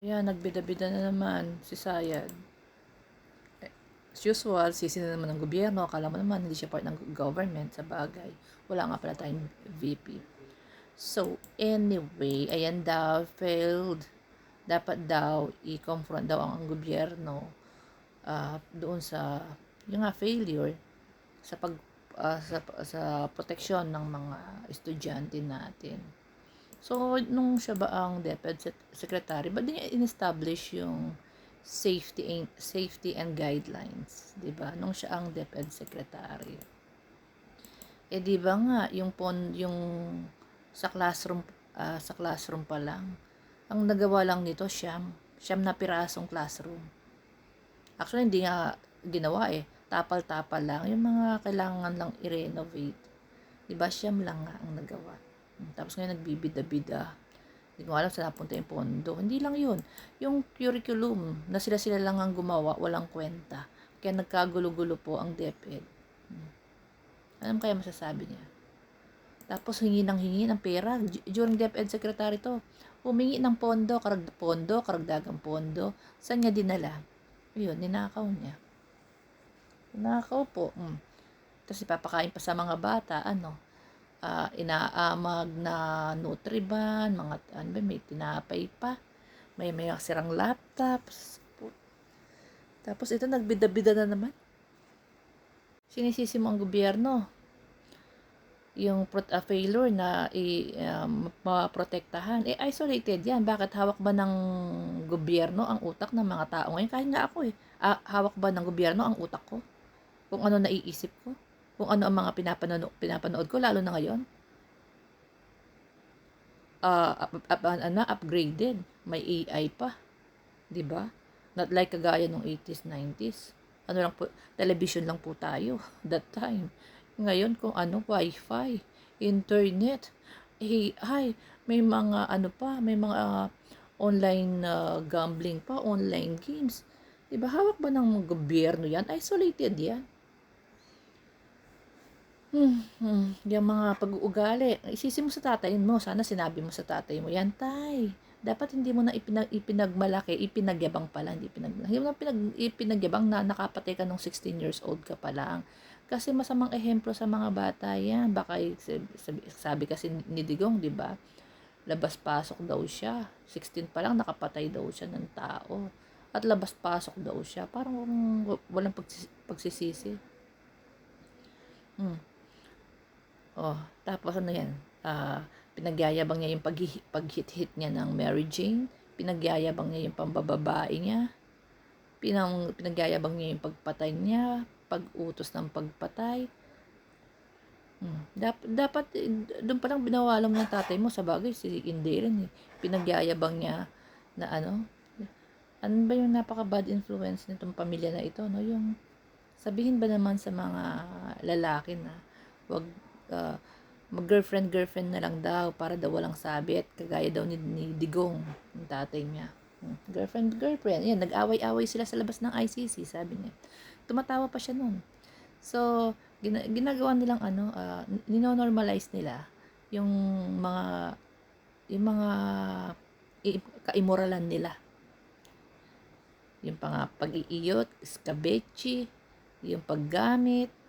Ayan, nagbida-bida na naman si Sayad. As usual, sisi na naman ng gobyerno. Akala mo naman, hindi siya part ng government sa bagay. Wala nga pala tayong VP. So, anyway, ayan daw, failed. Dapat daw, i-confront daw ang gobyerno doon sa, yung nga, failure sa sa proteksyon ng mga estudyante natin. So, nung siya ba ang DepEd Secretary, ba di niya in-establish yung safety and guidelines, 'di ba? Nung siya ang DepEd Secretary. Eh di ba nga yung sa classroom pa lang. Ang nagawa lang nito siyam na pirasong classroom. Actually hindi nga ginawa eh. Tapal-tapal lang yung mga kailangan lang i-renovate. 'Di ba siyam lang nga ang nagawa. Tapos ngayon nagbibida-bida. Hindi ko alam saan napunta yung pondo. Hindi lang yun. Yung curriculum na sila-sila lang ang gumawa, walang kwenta. Kaya nagkagulo-gulo po ang DepEd. Alam kaya masasabi niya? Tapos hingi ng pera. During DepEd Secretary to, humingi ng karagdagang pondo. Saan niya dinala? Yun, ninakaw niya. Ninakaw po. Tapos ipapakain pa sa mga bata, inaamag na Nutriban, mga may tinapay pa, may sirang laptops. Tapos ito nagbida-bida na naman. Sinisisi mo ang gobyerno. Yung failure na maprotektahan. Isolated yan. Bakit hawak ba ng gobyerno ang utak ng mga tao ngayon? Kahit nga ako hawak ba ng gobyerno ang utak ko? Kung ano naiisip ko? Kung ano ang mga pinapanood ko, lalo na ngayon? Upgraded. May AI pa. 'Di ba? Not like kagaya nung 80s, 90s. Ano lang po, television lang po tayo that time. Ngayon kung wifi, internet, AI, may mga may mga online gambling pa, online games. 'Di ba? Hawak ba ng gobyerno 'yan? Isolated 'yan. Yung mga pag-uugali. Isisi mo sa tatay mo. Sana sinabi mo sa tatay mo, yan tay. Dapat hindi mo na ipinagmalaki, ipinagyabang pala, hindi mo na ipinagyabang na nakapatay ka nung 16 years old ka pa lang. Kasi masamang ehemplo sa mga bata yan. Baka sabi kasi ni Digong, di ba? Labas-pasok daw siya. 16 pa lang nakapatay daw siya ng tao. At labas-pasok daw siya. Parang walang pagsisisi. Tapos ano yan? Pinagyayabang niya yung pag-hit-hit niya ng Mary Jane. Pinagyayabang niya yung pambababae niya. Pinagyayabang niya yung pagpatay niya, pag-utos ng pagpatay. Dapat doon pa lang binawalan mo ng tatay mo, sa bagay si hindi rin eh. Pinagyayabang niya na ano ba yung napaka-bad influence nitong pamilya na ito, no? Yung sabihin ba naman sa mga lalaki na wag mag-girlfriend na lang daw para daw walang sabit, kagaya daw ni Digong, yung tatay niya. Girlfriend. Yan, nag-away-away sila sa labas ng ICC, sabi niya. Tumatawa pa siya noon. So, ginagawa nilang nino-normalize nila yung mga kaimoralan nila. Yung pag-iiyot, skabechi, yung paggamit,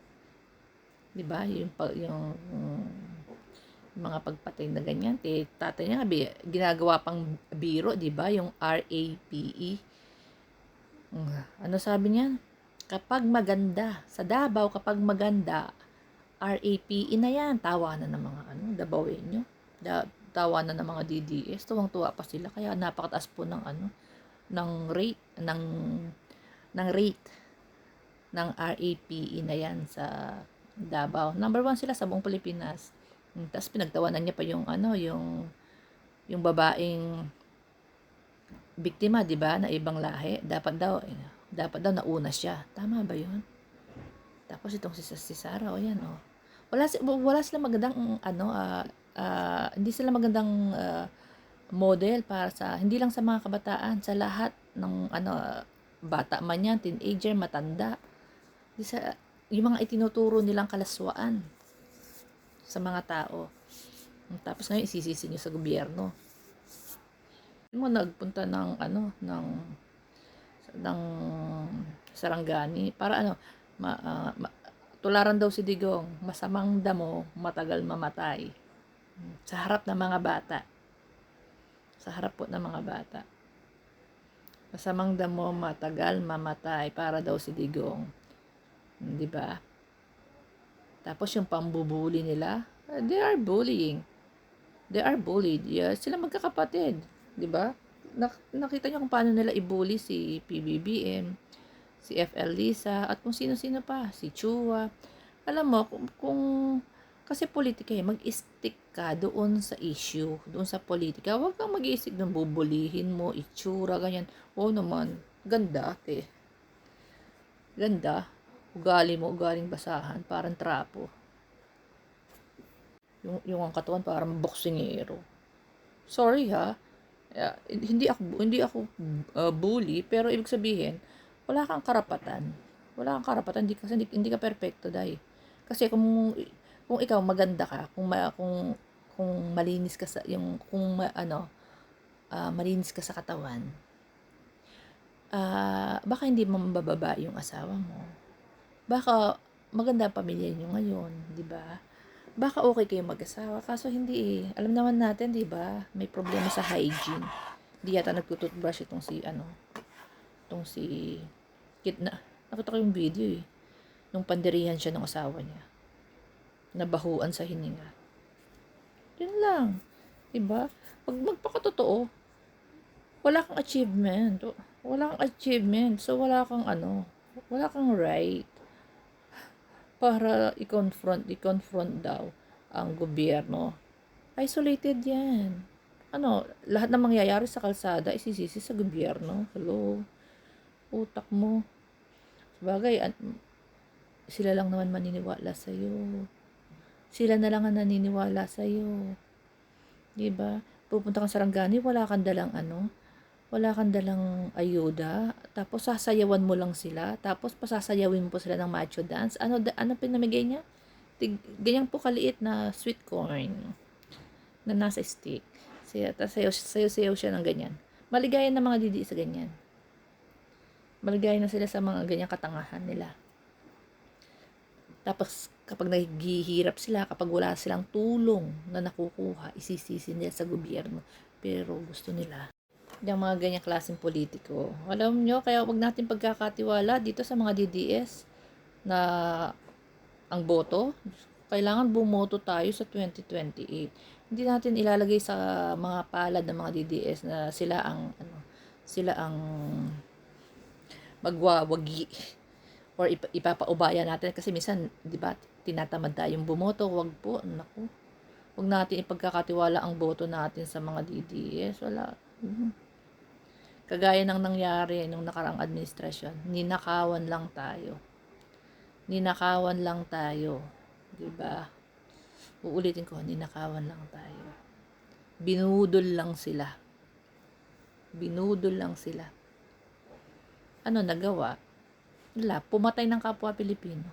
'di ba? Yung mga pagpatay na ganyan, tatay niya ginagawa pang biro, 'di ba? Yung RAPE. Ano sabi niya? Kapag maganda, sa Davao kapag maganda, RAPE na yan. Tawanan ng mga Davaoenyo. Tawanan ng mga DDS. Tuwang-tuwa pa sila kaya napakataas po ng ng rate ng RAPE na yan sa Davao. Number 1 sila sa buong Pilipinas. Tapos pinagtawanan niya pa yung yung babaeng biktima, 'di ba, na ibang lahi. Dapat daw nauna siya. Tama ba 'yun? Tapos itong si Sarah, yan wala sila magandang hindi sila magandang model para sa hindi lang sa mga kabataan, sa lahat ng bata man yan, teenager, matanda. Yung mga itinuturo nilang kalaswaan sa mga tao. Tapos ngayon isisisi nyo sa gobyerno. mo nagpunta ng ng Sarangani para ma, ah, ma- tularan daw si Digong, masamang damo, matagal mamatay. Sa harap ng mga bata. Sa harap po ng mga bata. Masamang damo, matagal mamatay para daw si Digong. Di ba? Tapos yung pambubuli nila, they are bullying. They are bullied. Yeah, sila magkakapatid. Di ba? Nakita niyo kung paano nila i-bully si PBBM, si FL Lisa, at kung sino-sino pa, si Chua. Alam mo, kung kasi politika mag-stick ka doon sa issue, doon sa politika. Huwag kang mag-iisip ng bubulihin mo, itsura, ganyan. Oo naman, ganda, te. Ganda. Ugali mo, ugaling basahan, parang trapo. Yung ang katawan parang boksingero. Sorry ha. Hindi ako bully, pero ibig sabihin, wala kang karapatan. Wala kang karapatan kasi hindi ka perpekto dai. Kasi kung ikaw maganda ka, kung malinis ka sa yung malinis ka sa katawan, baka hindi mo mabababa yung asawa mo. Baka maganda ang pamilya niyo ngayon, di ba? Baka okay kayo mag-asawa, kaso hindi eh. Alam naman natin, di ba? May problema sa hygiene. Di yata nagtututbrush itong si Kidna. Nakita ko yung video eh. Nung pandirihan siya ng asawa niya. Nabahuan sa hininga. Yun lang. Diba? Pag magpakatotoo, wala kang achievement. Wala kang achievement. So, wala kang right para i-confront daw ang gobyerno. Isolated yan. Lahat ng mangyayari sa kalsada isisisi sa gobyerno. Hello? Utak mo. Sabagay, sila lang naman maniniwala sa'yo. Sila na lang ang naniniwala sa'yo. Diba? Pupunta kang Sarangani, wala kang dalang ayuda, tapos sasayawan mo lang sila, tapos pasasayawin mo po sila ng macho dance. Ano pinamigay niya? Ganyan po kaliit na sweet corn na nasa stick. Tapos sayaw siya ng ganyan. Maligaya na mga didi sa ganyan. Maligaya na sila sa mga ganyang katangahan nila. Tapos kapag naghihirap sila, kapag wala silang tulong na nakukuha, isisisi nila sa gobyerno. Pero gusto nila yung mga ganyang klaseng politiko. Alam nyo, kaya wag natin pagkakatiwala dito sa mga DDS na ang boto. Kailangan bumoto tayo sa 2028. Hindi natin ilalagay sa mga palad ng mga DDS na sila ang magwawagi or ipapaubaya natin kasi minsan, 'di ba, tinatamad tayong bumoto. Wag po, naku. Wag natin ipagkakatiwala ang boto natin sa mga DDS. Wala. Kagaya ng nangyari nung nakaraang administrasyon, ninakawan lang tayo. Ninakawan lang tayo. 'Di ba? Uulitin ko, ninakawan lang tayo. Binudol lang sila. Binudol lang sila. Ano nagawa? Wala, pumatay ng kapwa Pilipino.